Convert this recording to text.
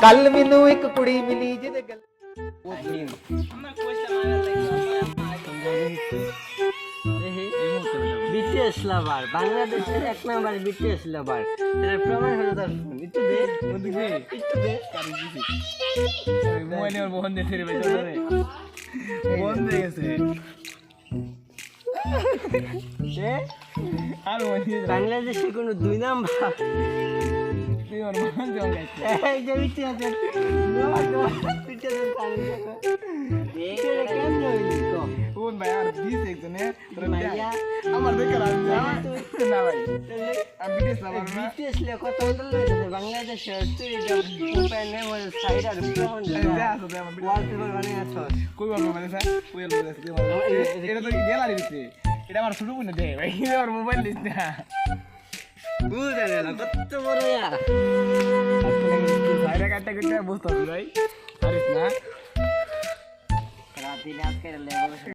ਕੱਲ ਮੈਨੂੰ ਇੱਕ ਕੁੜੀ ਮਿਲੀ ਜਿਹਦੇ ਗੱਲ বিটিএস লাভার বাংলাদেশের এক নাম্বার বিটিএস লাভার এর প্রমাণ হলো তার ফোন একটু দে একটু দে মোবাইলে ওর বন্ধ দিয়ে ভাই তোরে বন্ধ হয়ে গেছে সে আর বন্ধ বাংলাদেশে কোনো দুই নাম্বার তুই ওর বন্ধ হয়ে গেছে এই যে বিটিএস বিটিএস পানি দেখো দেখে কেমন হইলি তো কোন ভাই আর দিস একজনে তোরে ভাইয়া আমার বেকার আছে না ভাই আমি বিদেশ না বিটিএস লে কত বললে বাংলাদেশে তুই ওপেনে মোর সাইড আর প্রমাণ যা আছে আমার ওয়ালপেপার বানিয়ে আছো কই বলবো মানে স্যার কই বলবো এটা তো গ্যালারি দিতে এটা আমার ছোট বোন দে ভাই আমার মোবাইল দিস না বুঝে না কত বড় ইয়া বাইরে কাটতে কাটতে বুঝতে ভাই আরে না রাতে রাত করে লেগে